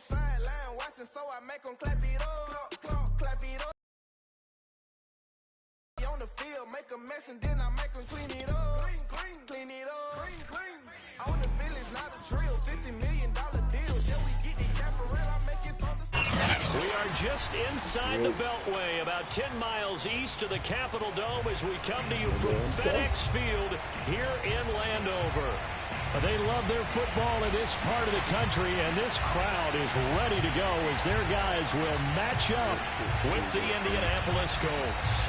sideline watching, so I make them clap it up. Clap it up. On the field, make a mess and then I make them clean it up. Clean it up. On the field is not a drill. $50 million deal. Yeah, we get the cap for real. I make it through the... We are just inside the Beltway, about 10 miles east of the Capitol Dome as we come to you from FedEx Field here in Landover. They love their football in this part of the country, and this crowd is ready to go as their guys will match up with the Indianapolis Colts.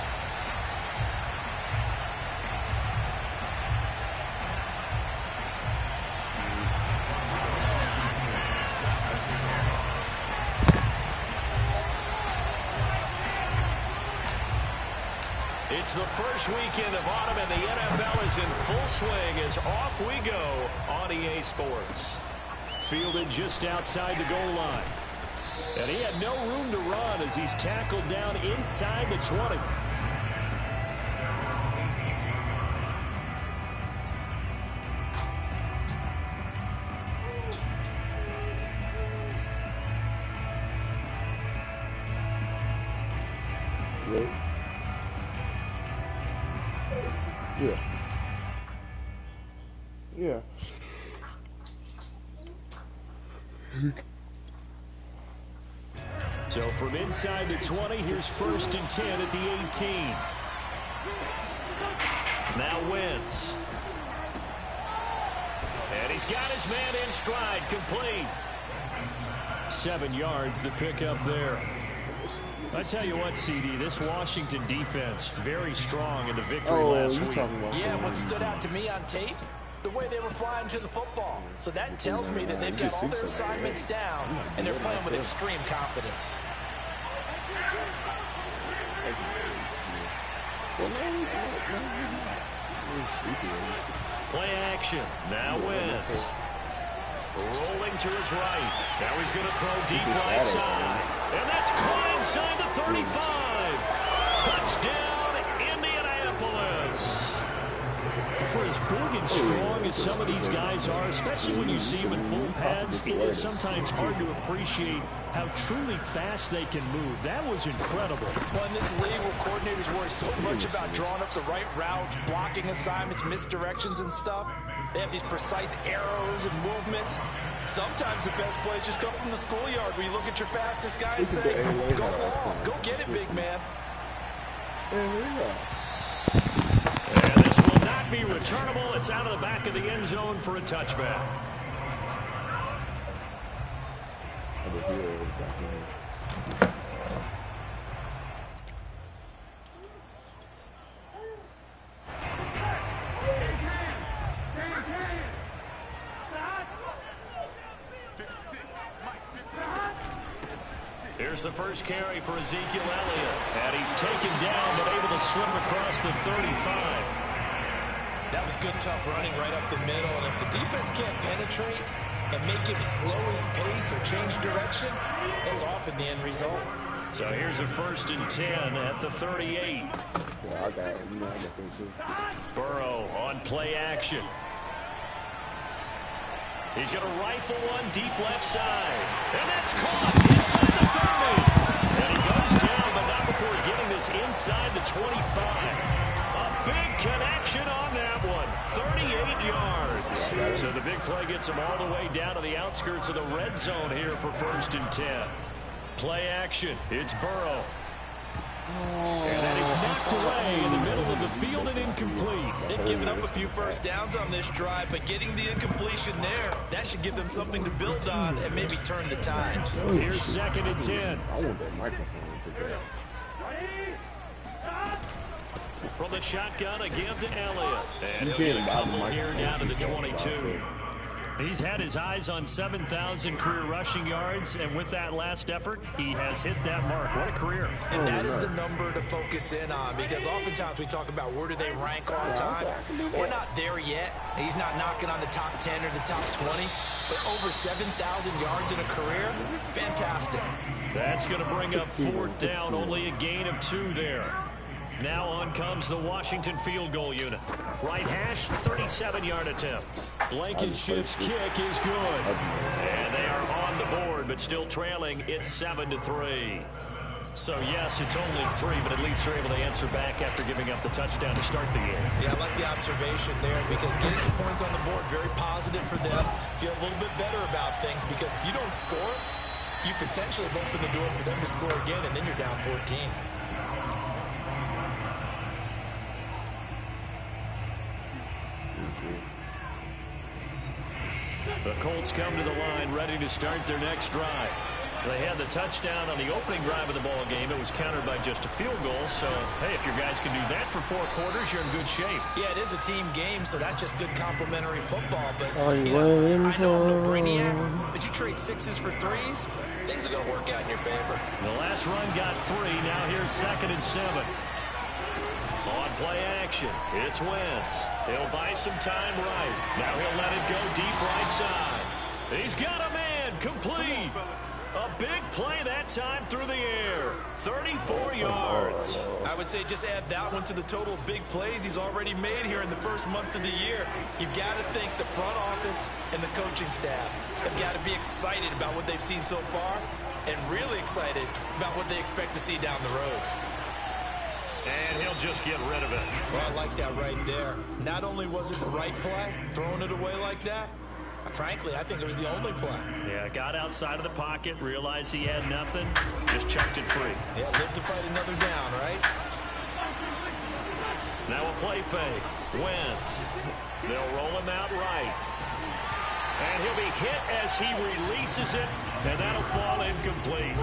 It's the first weekend of autumn, and the NFL is in full swing as off we go on EA Sports. Fielded just outside the goal line. And he had no room to run as he's tackled down inside the 20. Yeah. So from inside the 20, here's 1st and 10 at the 18. Now Wentz. And he's got his man in stride, complete. 7 yards, the pickup there. I tell you what, CD, this Washington defense, very strong in the victory last week. Yeah, what stood out to me on tape, the way they were flying to the football. So that tells me that they've got all their assignments down, and they're playing with extreme confidence. Play action. Now Wentz. Rolling to his right. Now he's going to throw deep right side. And that's caught inside the 35. Touchdown, Indianapolis. For as big and strong as some of these guys are, especially when you see them in full pads, it is sometimes hard to appreciate how truly fast they can move. That was incredible. Well, in this league where coordinators worry so much about drawing up the right routes, blocking assignments, misdirections and stuff, they have these precise arrows and movements. Sometimes the best plays just come from the schoolyard where you look at your fastest guy and say, go long, go get it, big man. And this will not be returnable. It's out of the back of the end zone for a touchback. Here's the first carry for Ezekiel Elliott. And he's taken down, but able to slip across the 35. That was good, tough running right up the middle. And if the defense can't penetrate and make him slow his pace or change direction, that's often the end result. So here's a 1st and 10 at the 38. Yeah, I got it. You know, I got them too. Burrow on play action. He's going to rifle one deep left side. And that's caught inside the 30. And he goes down, but not before getting this inside the 25. A big connection on that one. 38 yards. So the big play gets him all the way down to the outskirts of the red zone here for 1st and 10. Play action. It's Burrow. And that is knocked away in the middle of the field and incomplete. They've given up a few first downs on this drive, but getting the incompletion there, that should give them something to build on and maybe turn the tide. Here's 2nd and 10. I want that microphone to that. From the shotgun again to Elliott. And he'll get a couple here down to the 22. He's had his eyes on 7,000 career rushing yards, and with that last effort, he has hit that mark. What a career. And that is the number to focus in on, because oftentimes we talk about where do they rank all time. We're not there yet. He's not knocking on the top 10 or the top 20, but over 7,000 yards in a career, fantastic. That's going to bring up 4th down, only a gain of 2 there. Now on comes the Washington field goal unit. Right hash, 37-yard attempt. Blankenship's kick is good. And they are on the board, but still trailing. It's 7-3. So, yes, it's only 3, but at least they're able to answer back after giving up the touchdown to start the game. Yeah, I like the observation there because getting some points on the board, very positive for them. Feel a little bit better about things because if you don't score, you potentially have opened the door for them to score again, and then you're down 14. The Colts come to the line ready to start their next drive. They had the touchdown on the opening drive of the ball game. It was countered by just a field goal. So, hey, if your guys can do that for 4 quarters, you're in good shape. Yeah, it is a team game, so that's just good complimentary football. But, you know, I know I'm no brainiac, but you trade 6s for 3s, things are going to work out in your favor. The last run got 3. Now here's 2nd and 7. On play action, it's Wentz. He'll buy some time right. Now he'll let it go deep right side. He's got a man, complete. A big play that time through the air. 34 yards. I would say just add that one to the total of big plays he's already made here in the first month of the year. You've got to think the front office and the coaching staff have got to be excited about what they've seen so far and really excited about what they expect to see down the road. And he'll just get rid of it. Well, I like that right there. Not only was it the right play, throwing it away like that, frankly, I think it was the only play. Yeah, got outside of the pocket, realized he had nothing, just chucked it free. Yeah, live to fight another down, right? Now a play fake. Wentz. They'll roll him out right. And he'll be hit as he releases it, and that'll fall incomplete.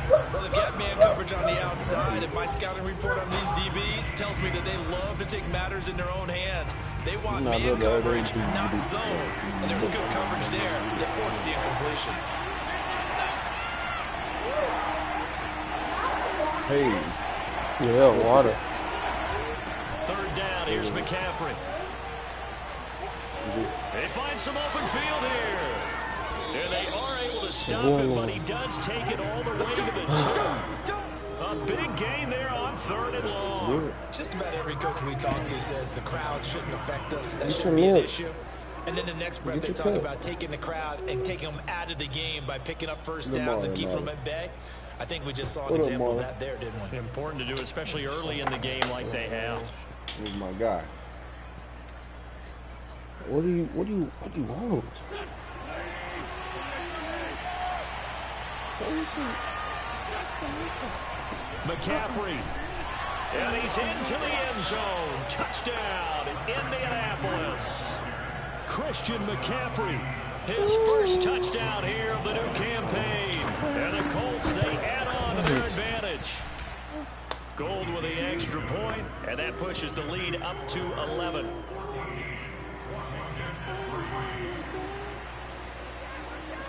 Well, they've got man coverage on the outside, and my scouting report on these DBs tells me that they love to take matters in their own hands. They want man coverage, not zone. And there was good coverage there that forced the incompletion. Hey. Yeah, water. 3rd down, here's McCaffrey. They find some open field here. And they are able to stop it, but he does take it all the way to the 2. A big gain there on 3rd and long. Just about every coach we talk to says the crowd shouldn't affect us. That shouldn't be an issue. And then the next breath they talk about taking the crowd and taking them out of the game by picking up first downs and keeping them at bay. I think we just saw an example of that there, didn't we? Important to do, especially early in the game like they have. Here's my guy. What do you want? McCaffrey. And he's into the end zone. Touchdown, Indianapolis. Christian McCaffrey. His first touchdown here of the new campaign. And the Colts, they add on to their advantage. Gold with the extra point, and that pushes the lead up to 11.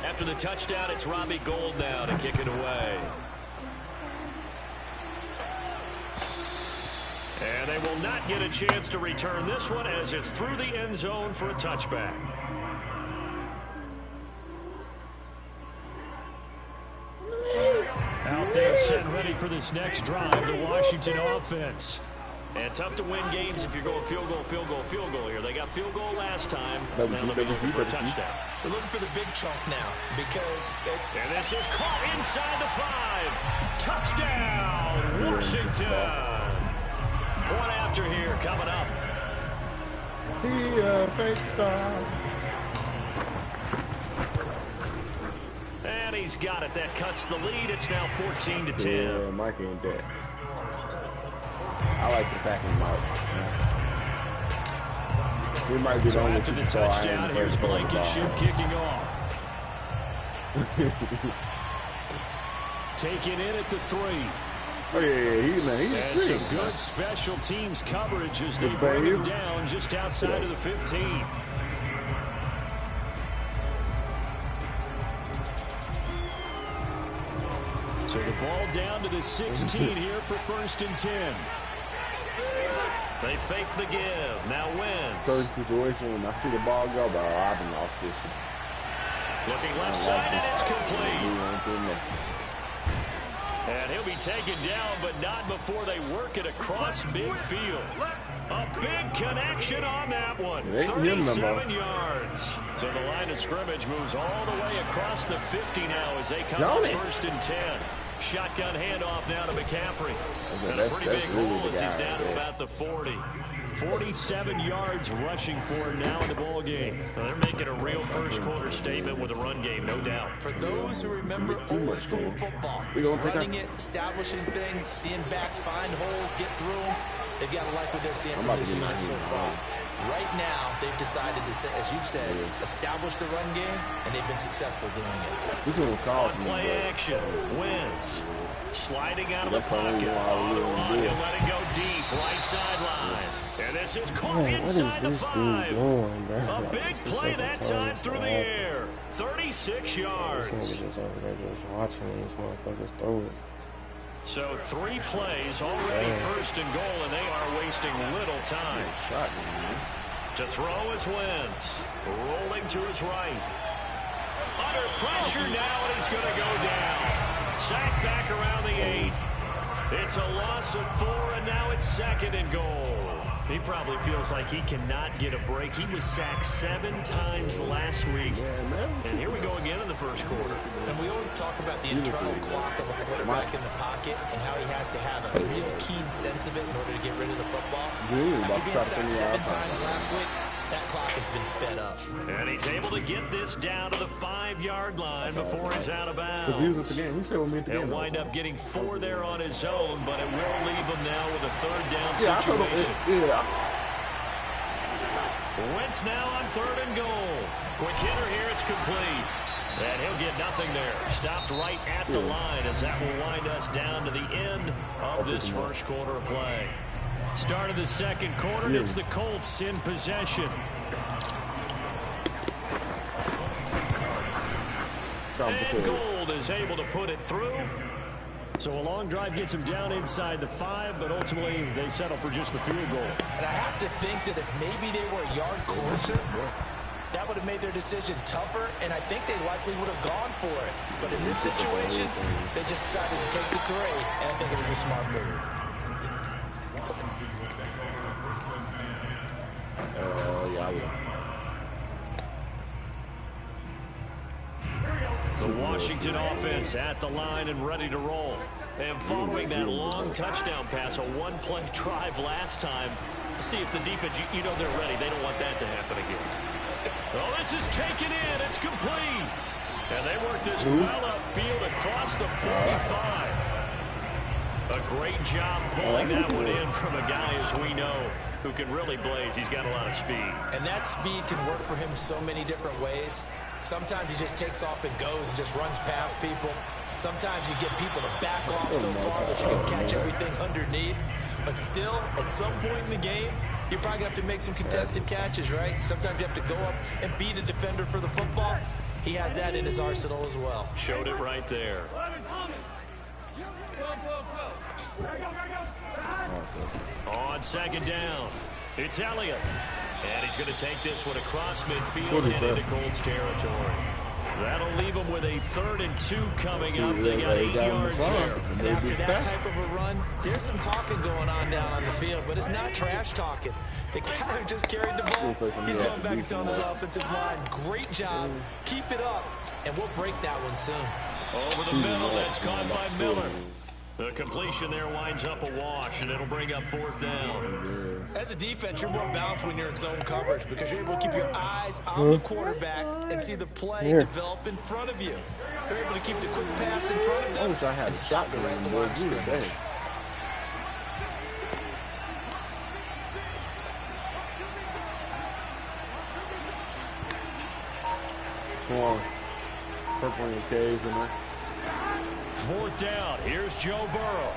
After the touchdown, it's Robbie Gould now to kick it away. And they will not get a chance to return this one as it's through the end zone for a touchback. Out there set and ready for this next drive, the Washington offense. And tough to win games if you're going field goal, field goal, field goal here. They got field goal last time. Now they'll be looking for a touchdown. They're looking for the big chunk now because... And this is caught inside the 5. Touchdown, Washington. Point after here coming up. Fake stop. And he's got it. That cuts the lead. It's now 14-10. Yeah, Mike ain't dead. I like the fact he might. He might be the only after the touchdown, here's Blankenship kicking off. Taken in at the 3. Oh, yeah, and some good special teams coverage as they bring him down just outside of the 15. So the ball down to the 16 here for 1st and 10. They fake the give. Now Wentz. Third situation when I see the ball go, but I've been lost this one. Looking left side, and it's complete. And he'll be taken down, but not before they work it across midfield. A big connection on that one. 37 yards. So the line of scrimmage moves all the way across the 50 now as they come up 1st and 10. Shotgun handoff now to McCaffrey. And a pretty big hole as he's down to about the 40. 47 yards rushing for him now in the ball game. Well, they're making a real first quarter statement with a run game, no doubt. For those who remember old school football, running it, establishing things, seeing backs find holes, get through them, they've got to like what they're seeing from this unit so far. Right now, they've decided to, as you've said, establish the run game, and they've been successful doing it. Play action. Wentz sliding out of the pocket. On the run. He'll let it go deep. Right sideline. And this is caught inside the 5. A big play that time through the air. 36 yards. So 3 plays already 1st and goal, and they are wasting little time. To throw is Wentz. Rolling to his right. Under pressure now, and he's going to go down. Sacked back around the 8. It's a loss of 4, and now it's 2nd and goal. He probably feels like he cannot get a break. He was sacked 7 times last week. And here we go again in the first quarter. And we always talk about the internal clock of a quarterback in the pocket and how he has to have a real keen sense of it in order to get rid of the football. After being sacked 7 times last week, that clock has been sped up. And he's able to get this down to the 5-yard line before he's out of bounds. He'll wind up getting 4 there on his own, but it will leave him now with a 3rd down situation. Wentz now on 3rd and goal. Quick hitter here, it's complete. And he'll get nothing there. Stopped right at the line as that will wind us down to the end of this first quarter of play. Start of the 2nd quarter, and it's the Colts in possession. And Gold is able to put it through. So a long drive gets him down inside the 5, but ultimately they settle for just the field goal. And I have to think that if maybe they were a yard closer, that would have made their decision tougher, and I think they likely would have gone for it. But in this situation, they just decided to take the 3, and I think it was a smart move. The Washington offense at the line and ready to roll. And following that long touchdown pass, a 1-play drive last time, see if the defense, you know they're ready. They don't want that to happen again. Oh, this is taken in. It's complete. And they work this well upfield across the 45. A great job pulling that one in from a guy, as we know, who can really blaze. He's got a lot of speed. And that speed can work for him so many different ways. Sometimes he just takes off and goes and just runs past people. Sometimes you get people to back off so far that you can catch everything underneath. But still, at some point in the game, you're probably going to have to make some contested catches, right? Sometimes you have to go up and beat a defender for the football. He has that in his arsenal as well. Showed it right there. On 2nd down, it's Elliott. And he's going to take this one across midfield and into Colts territory. That'll leave them with a 3rd and 2 coming up. They got 8 yards there. And after that type of a run, there's some talking going on down on the field, but it's not trash talking. The guy who just carried the ball, he's going back and telling his offensive line, great job, keep it up, and we'll break that one soon. Over the middle, that's caught by Miller. The completion there winds up a wash, and it'll bring up 4th down. As a defense, you're more balanced when you're in zone coverage because you're able to keep your eyes on the quarterback and see the play develop in front of you. You're able to keep the quick pass in front of them and stop it right at the line of scrimmage. Come on. Purple in the caves, you know. 4th down. Here's Joe Burrow.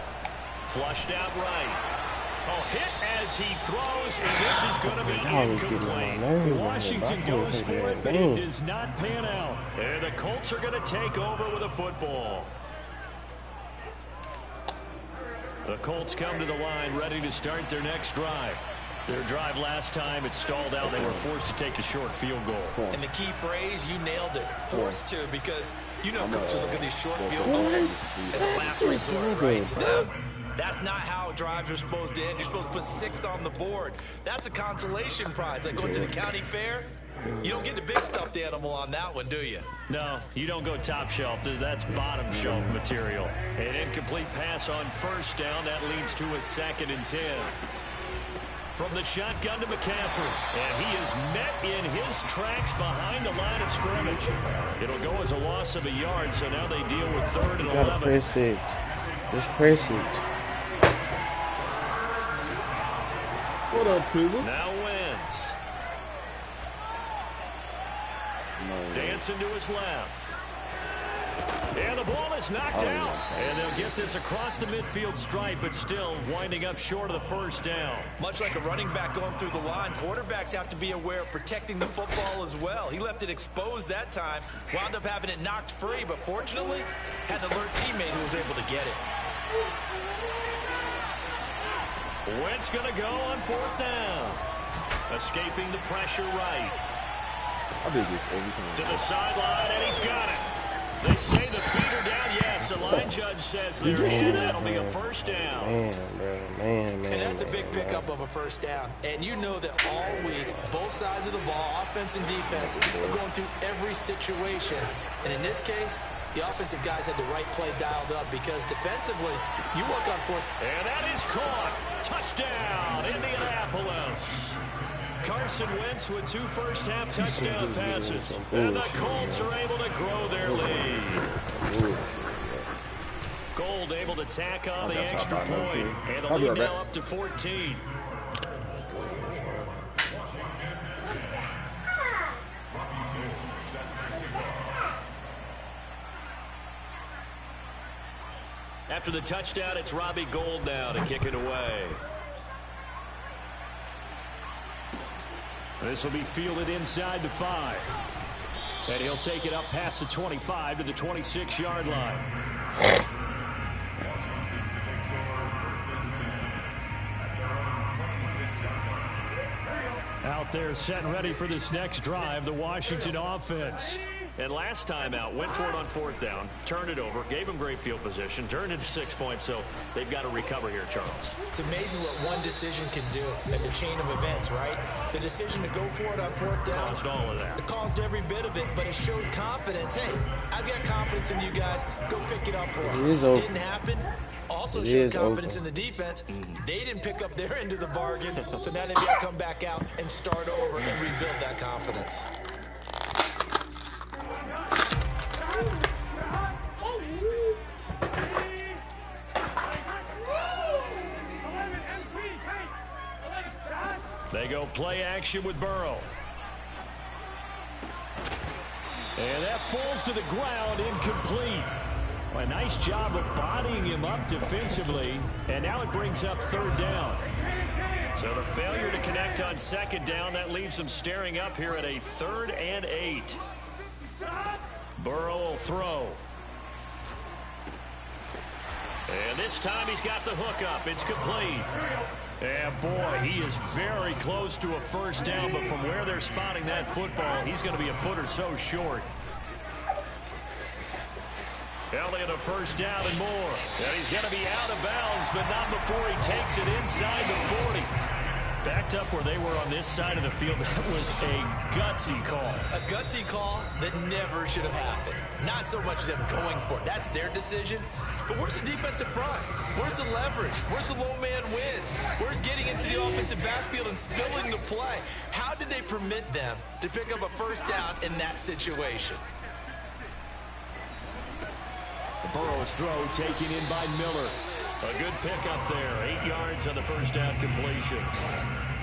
Flushed out right. Oh, hit as he throws, and this is going to be incomplete. Washington goes for it, but it does not pan out. And the Colts are going to take over with a football. The Colts come to the line ready to start their next drive. Their drive last time, it stalled out. They were forced to take the short field goal. And the key phrase, you nailed it, forced to, because you know coaches look at these short field goals as a last resort, right? To them, that's not how drives are supposed to end. You're supposed to put 6 on the board. That's a consolation prize. Like going to the county fair, you don't get the big stuffed animal on that one, do you? No, you don't go top shelf. That's bottom shelf material. An incomplete pass on first down. That leads to a 2nd and 10. From the shotgun to McCaffrey, and he is met in his tracks behind the line of scrimmage. It'll go as a loss of a yard, so now they deal with 3rd and 11. Press it. Just press it. What up, people? Now Wentz. Dancing to his left. And the ball is knocked out. And they'll get this across the midfield stripe, but still winding up short of the first down. Much like a running back going through the line, quarterbacks have to be aware of protecting the football as well. He left it exposed that time, wound up having it knocked free, but fortunately, had an alert teammate who was able to get it. Wentz going to go on 4th down. Escaping the pressure right. I do this every time. To the sideline, and he's got it. They say the feet are down. Yes, the line judge says they're in. That'll be a first down. Man. And that's a big pickup of a first down. And you know that all week, both sides of the ball, offense and defense, are going through every situation. And in this case, the offensive guys had the right play dialed up because defensively, you work on 4th. And that is caught. Touchdown, Indianapolis. Carson Wentz with 2 first-half touchdown passes. And the Colts are able to grow their lead. Gold able to tack on the extra point. And the lead now up to 14. After the touchdown, it's Robbie Gould now to kick it away. This will be fielded inside the 5. And he'll take it up past the 25 to the 26-yard line. Out there set and ready for this next drive, the Washington offense. And last time out, went for it on 4th down, turned it over, gave him great field position, turned it to 6 points, so they've got to recover here, Charles. It's amazing what one decision can do in the chain of events, right? The decision to go for it on 4th down. Caused all of that. It caused every bit of it, but it showed confidence. Hey, I've got confidence in you guys. Go pick it up for them. Didn't happen. Also showed confidence in the defense. They didn't pick up their end of the bargain, so now they've got to come back out and start over and rebuild that confidence. They go play action with Burrow. And that falls to the ground, incomplete. A nice job of bodying him up defensively. And now it brings up 3rd down. So the failure to connect on 2nd down, that leaves them staring up here at a 3rd and 8. Burrow will throw. And this time he's got the hook up. It's complete. And boy, he is very close to a first down, but from where they're spotting that football, he's going to be a foot or so short. Elliott a first down and more. And he's going to be out of bounds, but not before he takes it inside the 40. Backed up where they were on this side of the field. That was a gutsy call. A gutsy call that never should have happened. Not so much them going for it. That's their decision. But where's the defensive front? Where's the leverage? Where's the low man wins? Where's getting into the offensive backfield and spilling the play? How did they permit them to pick up a first down in that situation? Burrow's throw taken in by Miller. A good pickup there. 8 yards on the first down completion.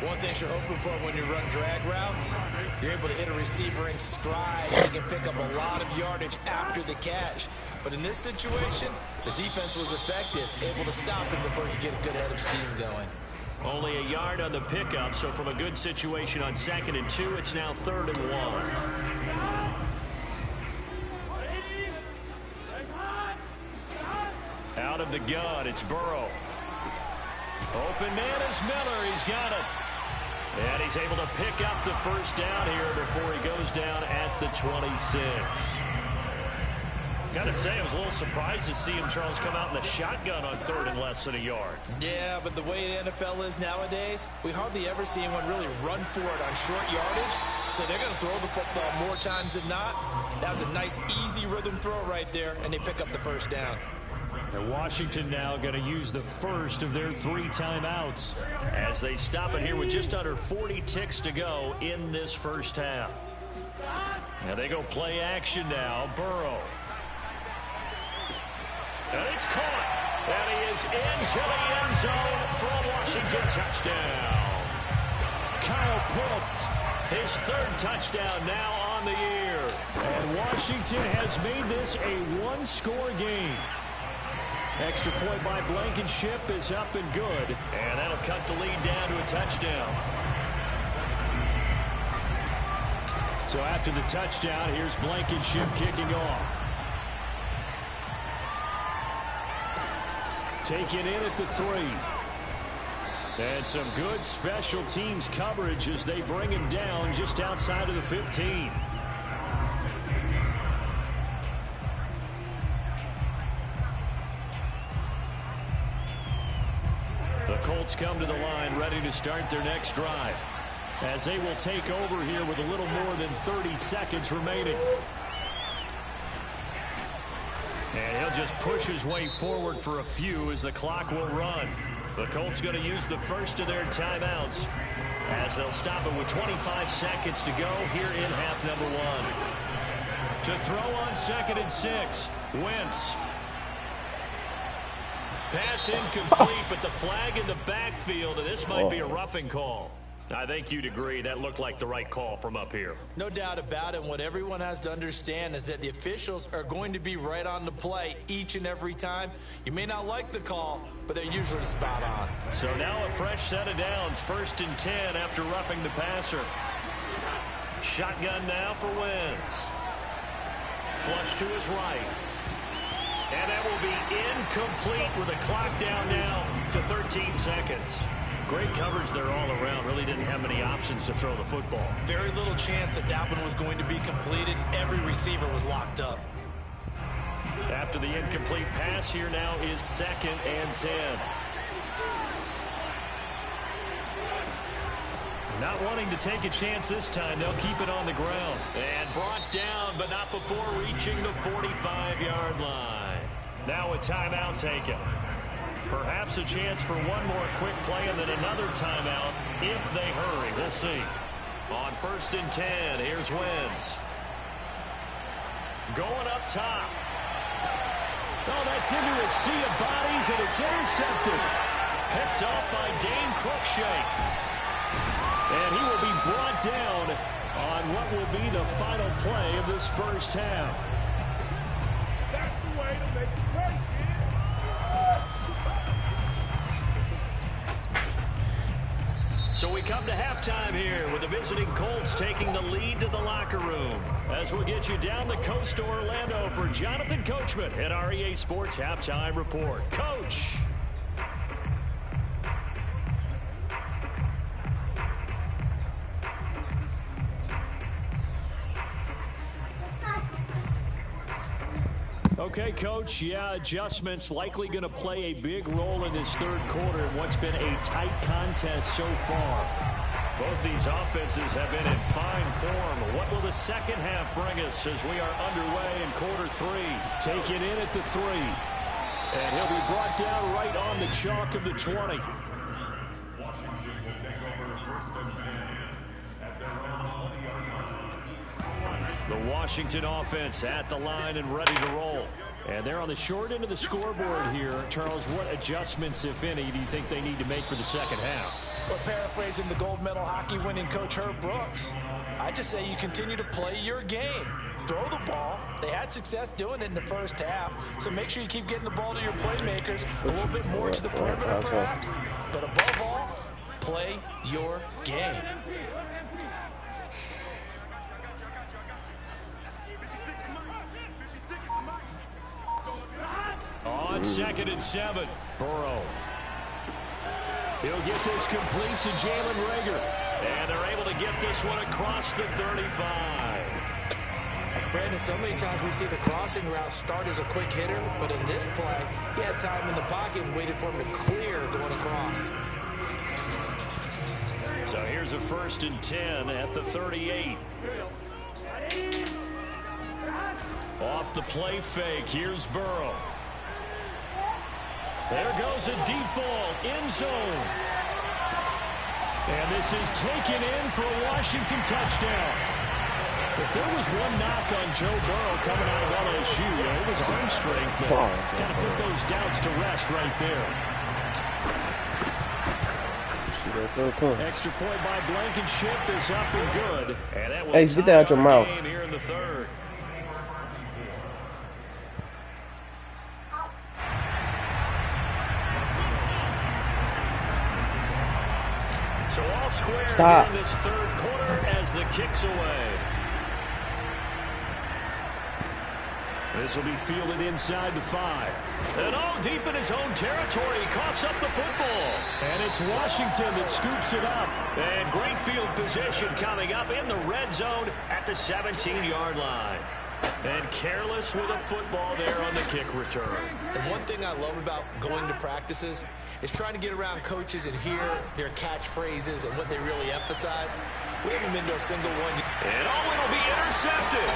One thing you're hoping for when you run drag routes, you're able to hit a receiver in stride and you can pick up a lot of yardage after the catch. But in this situation, the defense was effective, able to stop him before you get a good head of steam going. Only a yard on the pickup, so from a good situation on 2nd and 2, it's now 3rd and 1. Out of the gun, it's Burrow. Open man is Miller. He's got it. And he's able to pick up the first down here before he goes down at the 26. Got to say, I was a little surprised to see him, Charles, come out in the shotgun on 3rd and less than a yard. Yeah, but the way the NFL is nowadays, we hardly ever see anyone really run for it on short yardage. So they're going to throw the football more times than not. That was a nice, easy rhythm throw right there, and they pick up the first down. And Washington now going to use the first of their 3 timeouts as they stop it here with just under 40 ticks to go in this first half. Now they go play action now. Burrow. And it's caught. And he is into the end zone for a Washington touchdown. Kyle Pitts, his 3rd touchdown now on the year. And Washington has made this a 1-score game. Extra point by Blankenship is up and good. And that'll cut the lead down to a touchdown. So after the touchdown, here's Blankenship kicking off. Taken in at the 3. And some good special teams coverage as they bring him down just outside of the 15. The Colts come to the line ready to start their next drive as they will take over here with a little more than 30 seconds remaining. And he'll just push his way forward for a few as the clock will run. The Colts going to use the first of their timeouts as they'll stop it with 25 seconds to go here in half number 1. To throw on 2nd and 6, Wentz. Pass incomplete, but the flag in the backfield, and this might be a roughing call. I think you'd agree that looked like the right call from up here. No doubt about it. What everyone has to understand is that the officials are going to be right on the play each and every time. You may not like the call, but they're usually spot on. So now a fresh set of downs, 1st and 10 after roughing the passer. Shotgun now for Wentz. Flush to his right. And that will be incomplete with a clock down now to 13 seconds. Great coverage there all around. Really didn't have many options to throw the football. Very little chance that that one was going to be completed. Every receiver was locked up. After the incomplete pass, here now is 2nd and 10. Not wanting to take a chance this time, they'll keep it on the ground. And brought down, but not before reaching the 45-yard line. Now a timeout taken. Perhaps a chance for one more quick play and then another timeout if they hurry. We'll see. On 1st and 10, here's Wentz. Going up top. Oh, that's into a sea of bodies, and it's intercepted. Picked off by Dane Cruikshank. And he will be brought down on what will be the final play of this first half. That's the way to make the play, kid. So we come to halftime here with the visiting Colts taking the lead to the locker room. As we'll get you down the coast to Orlando for Jonathan Coachman at our EA Sports Halftime Report. Coach. Okay, Coach, yeah, adjustments likely going to play a big role in this third quarter in what's been a tight contest so far. Both these offenses have been in fine form. What will the second half bring us as we are underway in quarter 3? Taken in at the 3. And he'll be brought down right on the chalk of the 20. The Washington offense at the line and ready to roll. And they're on the short end of the scoreboard here. Charles, what adjustments, if any, do you think they need to make for the second half? Well, paraphrasing the gold medal hockey winning coach Herb Brooks, I just say you continue to play your game. Throw the ball. They had success doing it in the first half, so make sure you keep getting the ball to your playmakers, a little bit more to the perimeter perhaps, but above all, play your game. On 2nd and 7, Burrow. He'll get this complete to Jalen Reagor. And they're able to get this one across the 35. Brandon, so many times we see the crossing route start as a quick hitter, but in this play, he had time in the pocket and waited for him to clear going across. So here's a 1st and 10 at the 38. Off the play fake, here's Burrow. There goes a deep ball, end zone. And this is taken in for a Washington touchdown. If there was one knock on Joe Burrow coming out of LSU, it was arm strength, but kind of put those doubts to rest right there. Extra point by Blankenship is up and good. And that will hey, get that out your mouth. Game here in the 3rd. So all square in this 3rd quarter as the kick's away. This will be fielded inside the 5. And deep in his own territory, he coughs up the football. And it's Washington that scoops it up. And great field position coming up in the red zone at the 17-yard line. And careless with a football there on the kick return. And one thing I love about going to practices is trying to get around coaches and hear their catchphrases and what they really emphasize. We haven't been to a single one. And it'll be intercepted.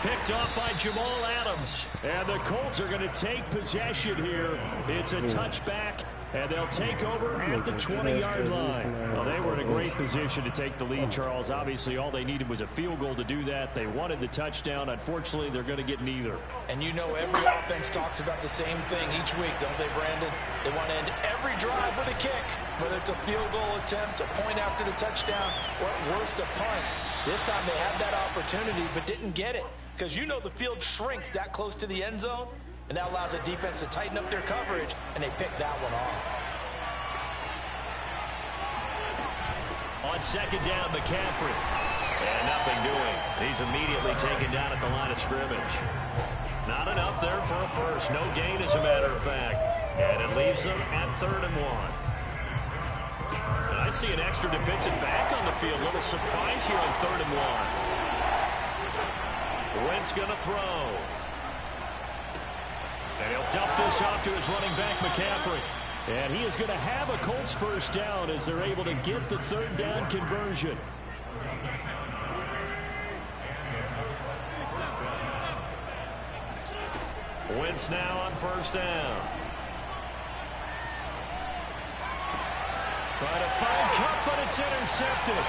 Picked off by Jamal Adams. And the Colts are going to take possession here. It's a touchback, and they'll take over at the 20-yard line. Well, they were in a great position to take the lead, Charles. Obviously, all they needed was a field goal to do that. They wanted the touchdown. Unfortunately, they're going to get neither. And you know every offense talks about the same thing each week, don't they, Brandon? They want to end every drive with a kick, whether it's a field goal attempt, a point after the touchdown, or at worst, a punt. This time they had that opportunity but didn't get it. Because you know the field shrinks that close to the end zone, and that allows the defense to tighten up their coverage, and they pick that one off. On 2nd down, McCaffrey. And nothing doing. He's immediately taken down at the line of scrimmage. Not enough there for a first. No gain, as a matter of fact. And it leaves them at 3rd and 1. And I see an extra defensive back on the field. A little surprise here on 3rd and 1. Wentz going to throw. And he'll dump this off to his running back, McCaffrey. And he is going to have a Colts 1st down as they're able to get the 3rd down conversion. Wentz now on 1st down. Trying to find Cup, but it's intercepted.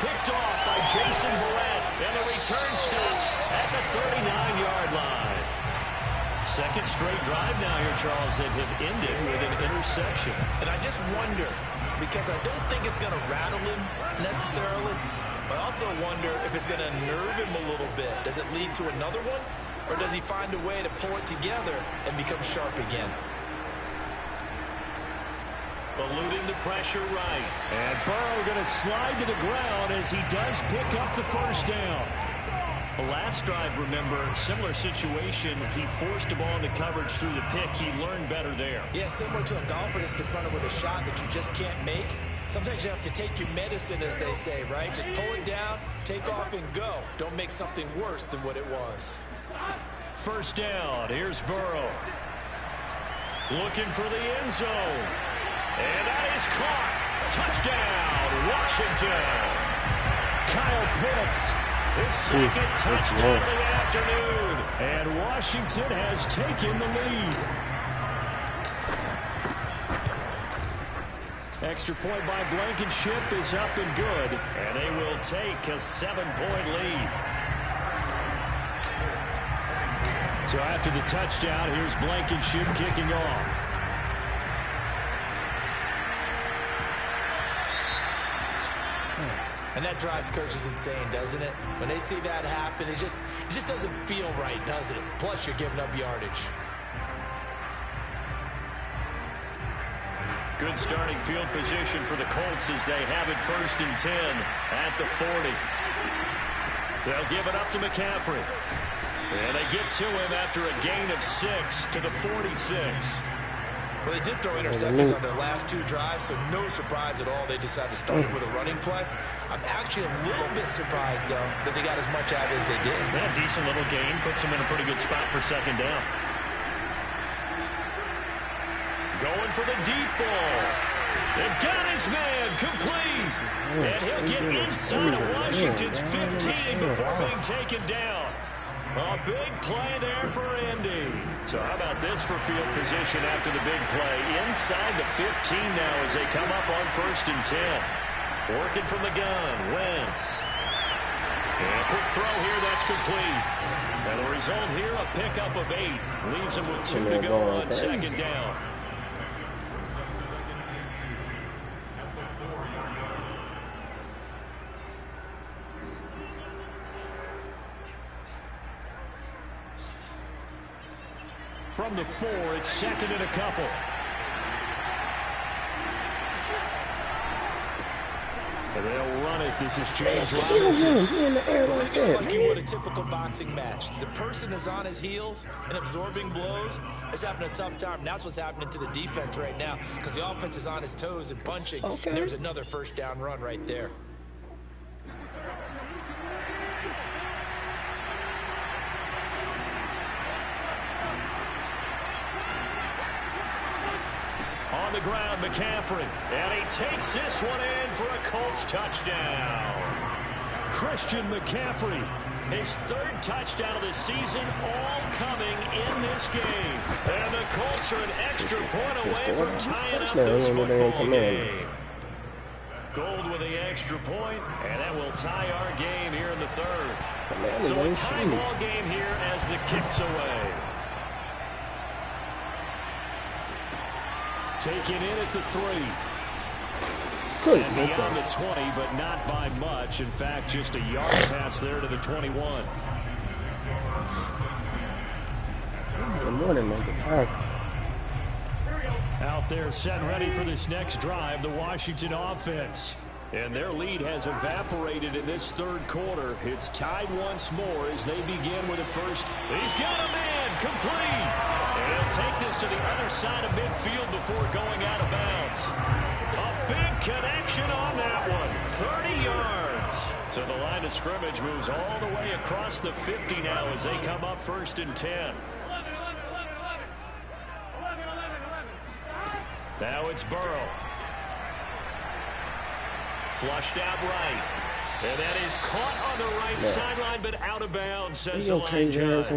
Picked off by Jason Barrett. And the return stops at the 39-yard line. 2nd straight drive now here, Charles, that have ended with an interception. And I just wonder, because I don't think it's going to rattle him necessarily, but I also wonder if it's going to nerve him a little bit. Does it lead to another one? Or does he find a way to pull it together and become sharp again? Eluding the pressure right. And Burrow going to slide to the ground as he does pick up the 1st down. The last drive, remember, similar situation. He forced the ball into coverage through the pick. He learned better there. Yeah, similar to a golfer that's confronted with a shot that you just can't make. Sometimes you have to take your medicine, as they say, right? Just pull it down, take off, and go. Don't make something worse than what it was. 1st down. Here's Burrow. Looking for the end zone. And that is caught. Touchdown, Washington. Kyle Pitts, his 2nd touchdown of the afternoon. And Washington has taken the lead. Extra point by Blankenship is up and good. And they will take a 7-point lead. So after the touchdown, here's Blankenship kicking off. And that drives coaches insane, doesn't it? When they see that happen, it just doesn't feel right, does it? Plus, you're giving up yardage. Good starting field position for the Colts as they have it 1st and 10 at the 40. They'll give it up to McCaffrey. And they get to him after a gain of 6 to the 46. Well, they did throw interceptions on their last 2 drives, so no surprise at all they decided to start it with a running play. I'm actually a little bit surprised, though, that they got as much out as they did. Yeah, decent little gain. Puts them in a pretty good spot for second down. Going for the deep ball. They've got his man complete. And he'll get inside of Washington's 15 before being taken down. A big play there for Indy. So how about this for field position after the big play? Inside the 15 now as they come up on 1st and 10. Working from the gun, Wentz. And a quick throw here, that's complete. And the result here, a pickup of 8. Leaves them with 2 to go on second down. From the 4, it's 2nd and a couple. And they'll run it. This is James Robinson. Think of it like you would a typical boxing match. The person that's on his heels and absorbing blows is having a tough time. And that's what's happening to the defense right now because the offense is on his toes and punching. And there's another 1st down run right there. On the ground, McCaffrey. And he takes this one in for a Colts touchdown. Christian McCaffrey, his 3rd touchdown of the season, all coming in this game. And the Colts are an extra point away from tying up this football game. Gold with the extra point, and that will tie our game here in the 3rd. So a tie ball game here as the kick's away. Taken in at the 3. And beyond the 20, but not by much. In fact, just a yard pass there to the 21. Good morning, Mr. Out there set and ready for this next drive, the Washington offense. And their lead has evaporated in this 3rd quarter. It's tied once more as they begin with a first. He's got a man complete. And he'll take this to the other side of midfield before going out of bounds. A big connection on that one. 30 yards. So the line of scrimmage moves all the way across the 50 now as they come up 1st and 10. Now it's Burrow. Flushed out right. And that is caught on the right sideline, but out of bounds, says the line judge.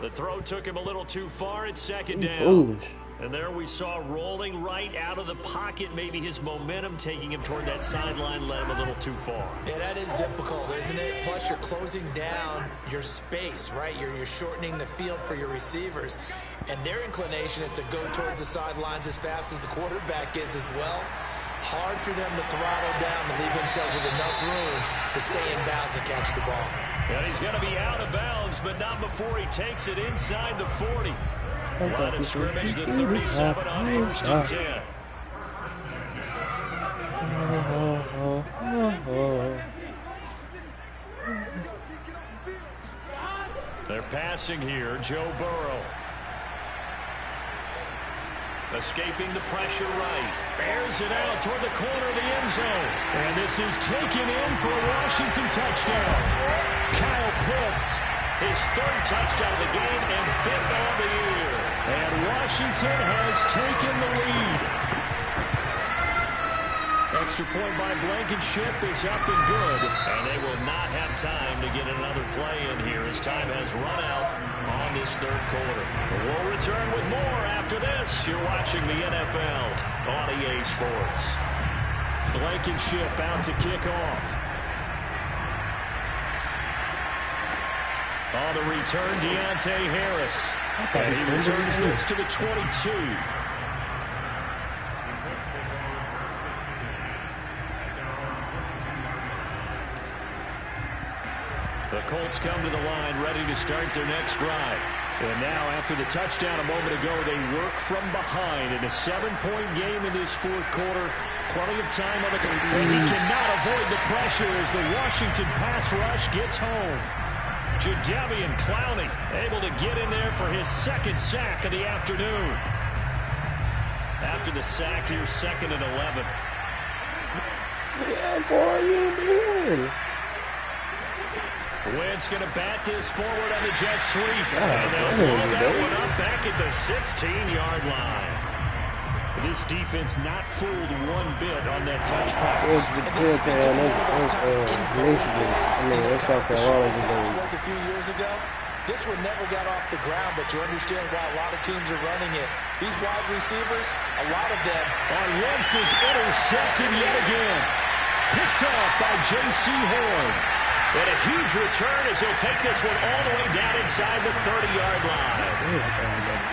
The throw took him a little too far. It's 2nd down. Foolish. And there we saw rolling right out of the pocket. Maybe his momentum taking him toward that sideline led him a little too far. Yeah, that is difficult, isn't it? Plus, you're closing down your space, right? You're shortening the field for your receivers. And their inclination is to go towards the sidelines as fast as the quarterback is as well. Hard for them to throttle down to leave themselves with enough room to stay in bounds and catch the ball. And he's going to be out of bounds, but not before he takes it inside the 40. Line of scrimmage, the 37 on 1st and 10. They're passing here, Joe Burrow. Escaping the pressure right. Airs it out toward the corner of the end zone. And this is taken in for a Washington touchdown. Kyle Pitts, his 3rd touchdown of the game and 5th on the year. And Washington has taken the lead. Extra point by Blankenship is up and good. And they will not have time to get another play in here as time has run out on this 3rd quarter. We'll return with more after this. You're watching the NFL on EA Sports. Blankenship out to kick off. On the return, Deontay Harris. And he returns this to the 22. The Colts come to the line ready to start their next drive. And now after the touchdown a moment ago, they work from behind in a 7-point game in this 4th quarter. Plenty of time on the clock. And he cannot avoid the pressure as the Washington pass rush gets home. Jadeveon Clowney able to get in there for his 2nd sack of the afternoon. After the sack, here's 2nd and 11. Yeah, boy, you doing? Wentz going to bat this forward on the jet sweep. Yeah, and they'll blow that one up back at the 16-yard line. This defense not fooled one bit on that touch pass. It's Michigan. I mean, it's South Carolina today. Was a few years ago. This one never got off the ground, but you understand why a lot of teams are running it. These wide receivers, a lot of them. On Wentz is intercepted yet again. Picked off by J.C. Horn. And a huge return as he'll take this one all the way down inside the 30-yard line.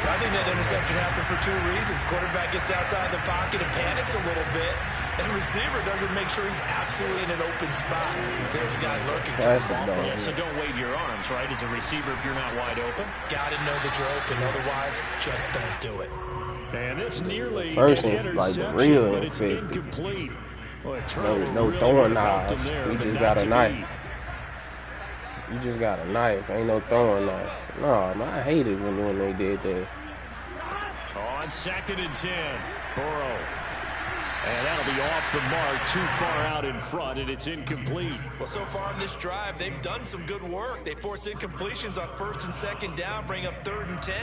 I think that interception happened for two reasons. Quarterback gets outside the pocket and panics a little bit. And receiver doesn't make sure he's absolutely in an open spot. So there's a guy lurking to the ball. Yeah, so don't wave your arms, right, as a receiver if you're not wide open. Got to know that you're open. Otherwise, just don't do it. And this nearly First an one's like the interception, real but it's infected. incomplete. Well, No throwing knife. You just got a knife. You just got a knife. Ain't no throwing knife. No, man, I hate it when they did that. On 2nd and 10, Burrow. And that'll be off the mark, too far out in front, and it's incomplete. Well, so far in this drive, they've done some good work. They force incompletions on 1st and 2nd down, bring up 3rd and 10.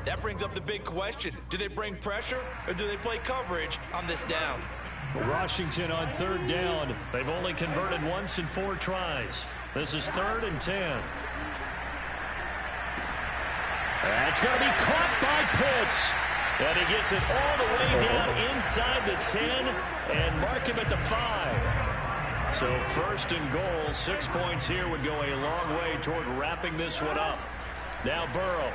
That brings up the big question. Do they bring pressure, or do they play coverage on this down? Washington on 3rd down. They've only converted once in 4 tries. This is 3rd and 10. That's going to be caught by Pitts. And he gets it all the way down inside the 10 and mark him at the 5. So 1st and goal, 6 points here would go a long way toward wrapping this one up. Now Burrow.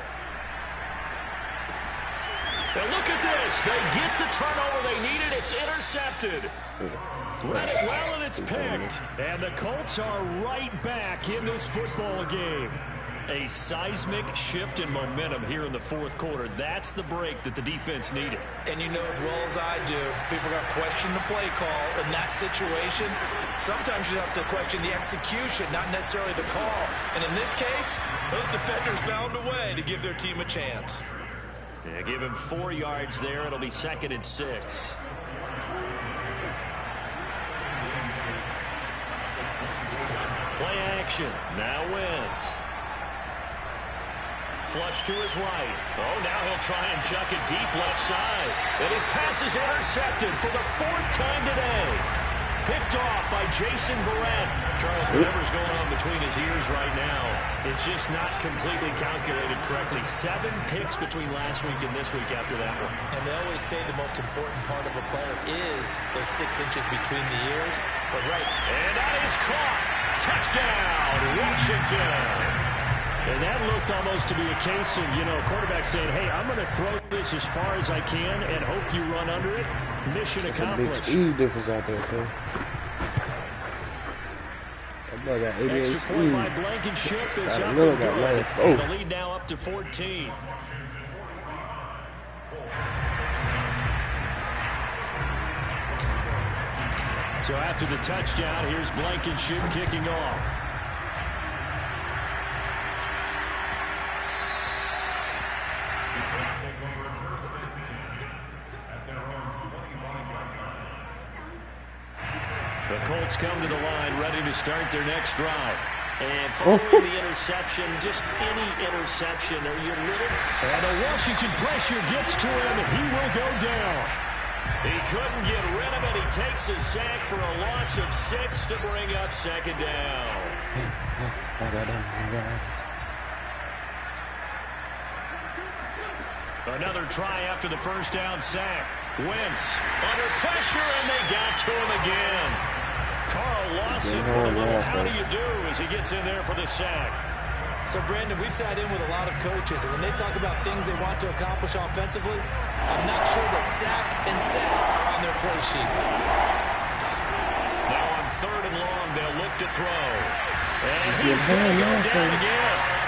And look at this. They get the turnover they needed. It's intercepted. Read it well, and it's picked. And the Colts are right back in this football game. A seismic shift in momentum here in the 4th quarter. That's the break that the defense needed. And you know as well as I do, people are going to question the play call in that situation. Sometimes you have to question the execution, not necessarily the call. And in this case, those defenders found a way to give their team a chance. Yeah, give him 4 yards there. It'll be 2nd and 6. Play action. Now Wentz. Flush to his right. Oh, now he'll try and chuck it deep left side. And his pass is intercepted for the 4th time today. Picked off by Jason Verrett. Charles, whatever's going on between his ears right now, it's just not completely calculated correctly. 7 picks between last week and this week after that one. And they always say the most important part of a player is those 6 inches between the ears. But right. And that is caught. Touchdown, Washington. And that looked almost to be a case of, quarterback saying, hey, I'm going to throw this as far as I can and hope you run under it. Mission accomplished. Big speed difference out there, too. That boy got 88 Extra speed. point by Blankenship is up and good. And the lead now up to 14. So after the touchdown, here's Blankenship kicking off. The Colts come to the line, ready to start their next drive. And following the interception, just any interception, are you little? And the Washington pressure gets to him. He will go down. He couldn't get rid of it. He takes a sack for a loss of 6 to bring up 2nd down. Another try after the 1st down sack. Wentz under pressure, and they got to him again. Carl Lawson with a little how do you do as he gets in there for the sack. So, Brandon, we sat in with a lot of coaches, and when they talk about things they want to accomplish offensively, I'm not sure that sack and sack are on their play sheet. Now on 3rd and long, they'll look to throw. And he's going to go down again.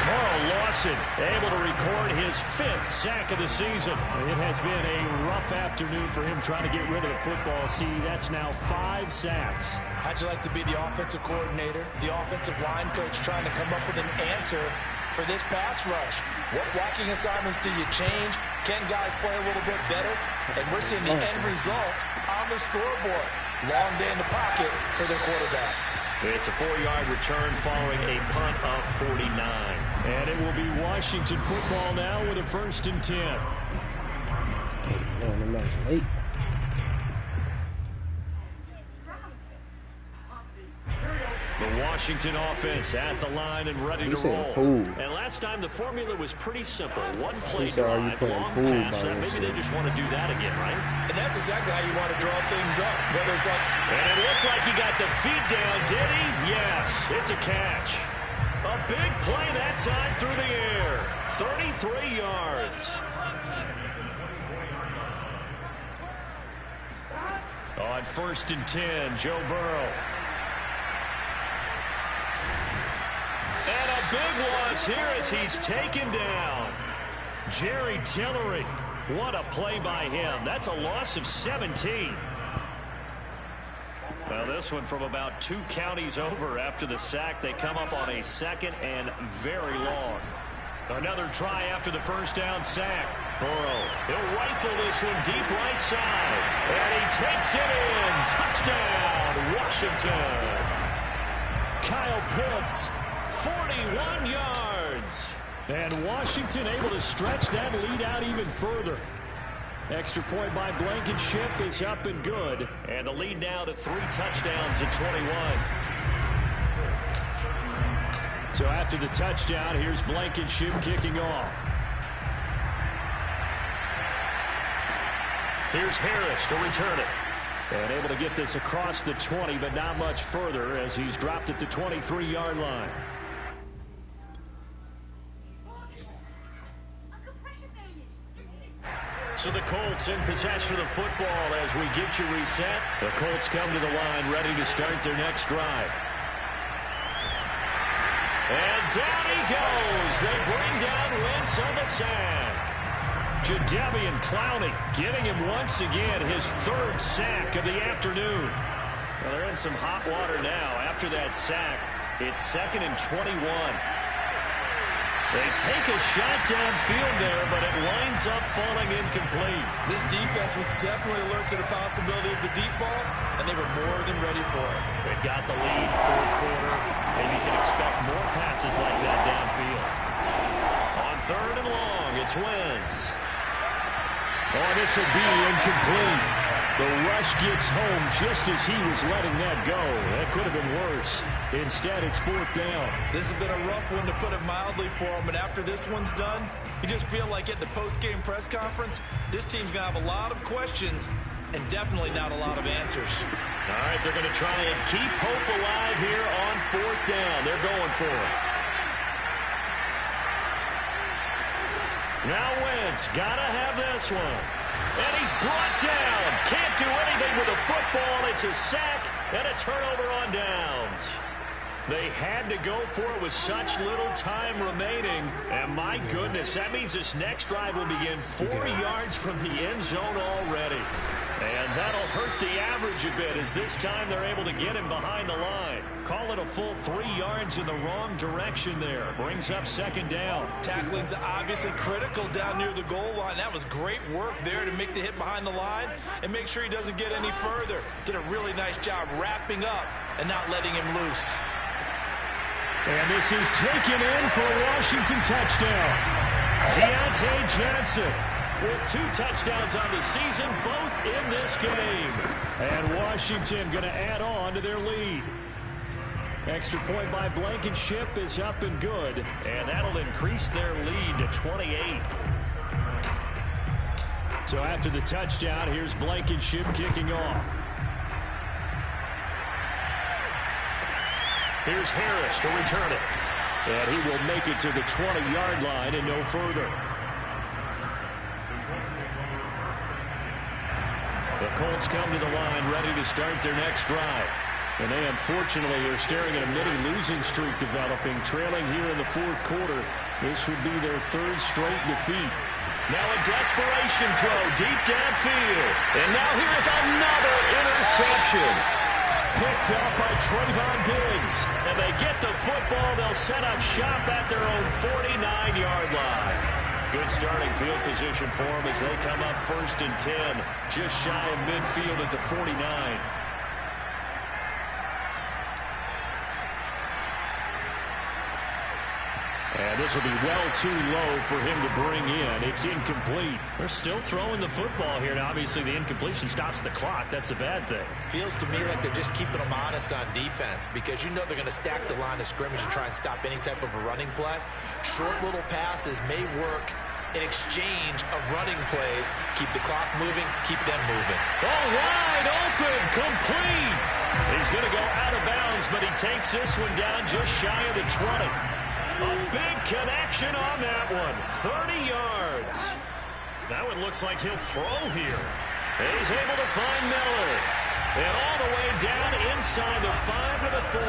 Carl Lawson able to record his 5th sack of the season. It has been a rough afternoon for him trying to get rid of the football. See, that's now 5 sacks. How'd you like to be the offensive coordinator, the offensive line coach trying to come up with an answer for this pass rush? What blocking assignments do you change? Can guys play a little bit better? And we're seeing the end result on the scoreboard. Long day in the pocket for their quarterback. It's a 4-yard return following a punt of 49. And it will be Washington football now with a 1st and 10. Man, I'm late. The Washington offense at the line and ready to roll. And last time the formula was pretty simple. One play drive, long pass. Maybe they just want to do that again, right? And that's exactly how you want to draw things up. Whether it's up. And it looked like he got the feet down, did he? Yes, it's a catch. A big play that time through the air. 33 yards. On 1st and 10, Joe Burrow. And a big loss here as he's taken down. Jerry Tillery. What a play by him. That's a loss of 17. Well, this one from about 2 counties over after the sack. They come up on a 2nd and very long. Another try after the 1st down sack. Burrow, he'll rifle this one deep right side. And he takes it in. Touchdown, Washington. Kyle Pitts, 41 yards. And Washington able to stretch that lead out even further. Extra point by Blankenship is up and good. And the lead now to 3 touchdowns at 21. So after the touchdown, here's Blankenship kicking off. Here's Harris to return it. And able to get this across the 20, but not much further as he's dropped it to 23-yard line. So the Colts in possession of the football as we get you reset. The Colts come to the line ready to start their next drive. And down he goes. They bring down Wentz on the sack. Jadeveon Clowney getting him once again his 3rd sack of the afternoon. Well, they're in some hot water now. After that sack, it's 2nd and 21. They take a shot downfield there, but it winds up falling incomplete. This defense was definitely alert to the possibility of the deep ball, and they were more than ready for it. They've got the lead, 4th quarter. Maybe you can expect more passes like that downfield. On 3rd and long, it's Wentz. Oh, this will be incomplete. The rush gets home just as he was letting that go. That could have been worse. Instead, it's 4th down. This has been a rough one, to put it mildly, for him. And after this one's done, you just feel like at the post-game press conference, this team's going to have a lot of questions and definitely not a lot of answers. All right, they're going to try and keep hope alive here on 4th down. They're going for it. Now Wentz, got to have this one. And he's brought down. Can't do anything with the football. It's a sack and a turnover on downs. They had to go for it with such little time remaining. And my goodness, that means this next drive will begin 4 yards from the end zone already. And that'll hurt the average a bit as this time they're able to get him behind the line. Call it a full 3 yards in the wrong direction there. Brings up 2nd down. Tackling's obviously critical down near the goal line. That was great work there to make the hit behind the line and make sure he doesn't get any further. Did a really nice job wrapping up and not letting him loose. And this is taken in for a Washington touchdown. Deontay Johnson with 2 touchdowns on the season, both in this game. And Washington going to add on to their lead. Extra point by Blankenship is up and good. And that'll increase their lead to 28. So after the touchdown, here's Blankenship kicking off. Here's Harris to return it. And he will make it to the 20-yard line and no further. The Colts come to the line ready to start their next drive. And they, unfortunately, are staring at a mini-losing streak developing, trailing here in the 4th quarter. This would be their 3rd straight defeat. Now a desperation throw deep downfield. And now here's another interception. Picked up by Trayvon Diggs. And they get the football. They'll set up shop at their own 49-yard line. Good starting field position for them as they come up 1st and 10. Just shy of midfield at the 49. And this will be well too low for him to bring in. It's incomplete. They're still throwing the football here. Now, obviously, the incompletion stops the clock. That's a bad thing. Feels to me like they're just keeping them honest on defense because you know they're going to stack the line of scrimmage and try and stop any type of a running play. Short little passes may work in exchange of running plays. Keep the clock moving, keep them moving. Oh, wide open, complete. He's going to go out of bounds, but he takes this one down just shy of the 20. A big connection on that one. 30 yards. That one looks like he'll throw here. He's able to find Miller. And all the way down inside the 5 to the 4.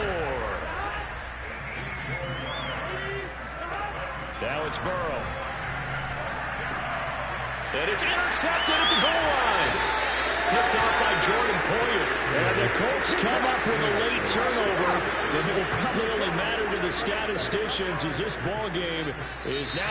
Now it's Burrow. And it's intercepted at the goal line. Picked off by Jordan Poyer. And the Colts come up with a late turnover. And it will probably only matter to the statisticians as this ball game is now